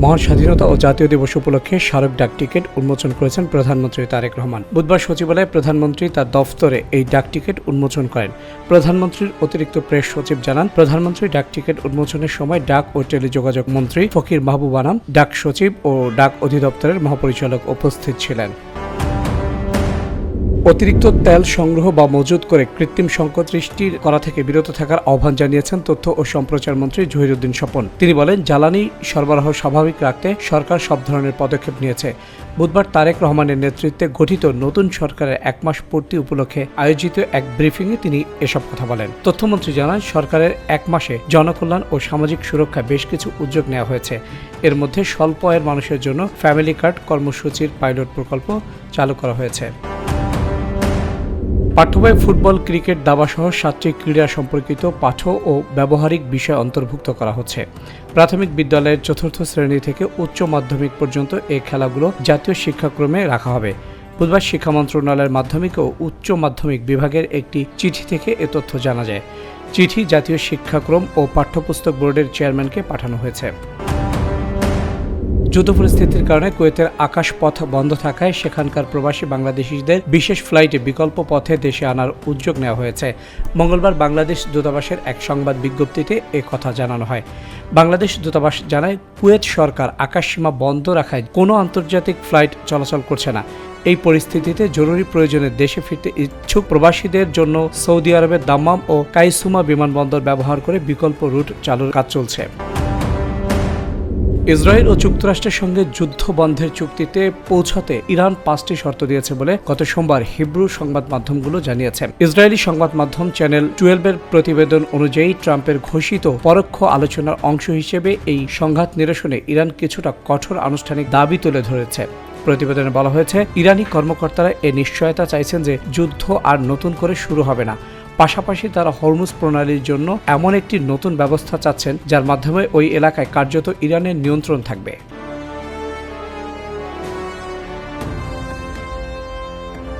মহান স্বাধীনতা ও জাতীয় দিবস উপলক্ষে স্মারক ডাক টিকিট উন্মোচন করেছেন প্রধানমন্ত্রী তারেক রহমান। বুধবার সচিবালয়ে প্রধানমন্ত্রী তার দফতরে এই ডাক টিকিট উন্মোচন করেন। প্রধানমন্ত্রীর অতিরিক্ত প্রেস সচিব জানান, প্রধানমন্ত্রী ডাক টিকিট উন্মোচনের সময় ডাক ও টেলিযোগাযোগ মন্ত্রী ফকির মাহবুব আনাম, ডাক সচিব ও ডাক অধিদপ্তরের মহাপরিচালক উপস্থিত ছিলেন। অতিরিক্ত তেল সংগ্রহ বা মজুত করে কৃত্রিম সংকট সৃষ্টি করা থেকে বিরত থাকার আহ্বান জানিয়েছেন তথ্য ও সম্প্রচার মন্ত্রী জহিরুদ্দিন স্বপন। তিনি বলেন, জ্বালানি সরবরাহ স্বাভাবিক রাখতে সরকার সব ধরনের পদক্ষেপ নিয়েছে। বুধবার তারেক রহমানের নেতৃত্বে গঠিত নতুন সরকারের 1 মাস পূর্তি উপলক্ষে আয়োজিত এক ব্রিফিংয়ে তিনি এসব কথা বলেন। তথ্যমন্ত্রী জানান, সরকারের 1 মাসে জনকল্যাণ ও সামাজিক সুরক্ষা বেশ কিছু উদ্যোগ নেওয়া হয়েছে। এর মধ্যে স্বল্প আয়ের মানুষের জন্য ফ্যামিলি কার্ড কর্মসূচির পাইলট প্রকল্প চালু করা হয়েছে। পাঠ্যবই ফুটবল, ক্রিকেট, দাবাসহ 7টি ক্রীড়া সম্পর্কিত পাঠ্য ও ব্যবহারিক বিষয় অন্তর্ভুক্ত করা হচ্ছে। প্রাথমিক বিদ্যালয়ের 4র্থ শ্রেণী থেকে উচ্চ মাধ্যমিক পর্যন্ত এই খেলাগুলো জাতীয় শিক্ষাক্রমে রাখা হবে। বুধবার শিক্ষা মন্ত্রণালয়ের মাধ্যমিক ও উচ্চ মাধ্যমিক বিভাগের একটি চিঠি থেকে এ তথ্য জানা যায়। চিঠি জাতীয় শিক্ষাক্রম ও পাঠ্যপুস্তক বোর্ডের চেয়ারম্যানকে পাঠানো হয়েছে। যুদ্ধ পরিস্থিতির কারণে কুয়েতের আকাশপথ বন্ধ থাকায় সেখানকার প্রবাসী বাংলাদেশিদের বিশেষ ফ্লাইটে বিকল্প পথে দেশে আনার উদ্যোগ নেওয়া হয়েছে। মঙ্গলবার বাংলাদেশ দূতাবাসের এক সংবাদ বিজ্ঞপ্তিতে এ কথা জানানো হয়। বাংলাদেশ দূতাবাস জানায়, কুয়েত সরকার আকাশসীমা বন্ধ রাখায় কোনো আন্তর্জাতিক ফ্লাইট চলাচল করছে না। এই পরিস্থিতিতে জরুরি প্রয়োজনে দেশে ফিরতে ইচ্ছুক প্রবাসীদের জন্য সৌদি আরবের দাম্মাম ও কাইসুমা বিমানবন্দর ব্যবহার করে বিকল্প রুট চালুর কাজ চলছে। ইসরায়েল ও যুক্তরাষ্ট্রের সঙ্গে যুদ্ধ বন্ধের চুক্তিতে পৌঁছাতে ইরান 5টি শর্ত দিয়েছে বলে গত সোমবার হিব্রু সংবাদ মাধ্যমগুলো জানিয়েছে। ইসরায়েলি সংবাদ মাধ্যম চ্যানেল 12-এর প্রতিবেদন অনুযায়ী ট্রাম্পের ঘোষিত পরোক্ষ আলোচনার অংশ হিসেবে এই সংঘাত নিরসনে ইরান কিছুটা কঠোর আনুষ্ঠানিক দাবি তুলে ধরেছে। প্রতিবেদনে বলা হয়েছে, ইরানি কর্মকর্তারা এ নিশ্চয়তা চাইছেন যে যুদ্ধ আর নতুন করে শুরু হবে না। পাশাপাশি তারা হরমুজ প্রণালীর জন্য এমন একটি নতুন ব্যবস্থা চাচ্ছেন যার মাধ্যমে ওই এলাকায় কার্যত ইরানের নিয়ন্ত্রণ থাকবে।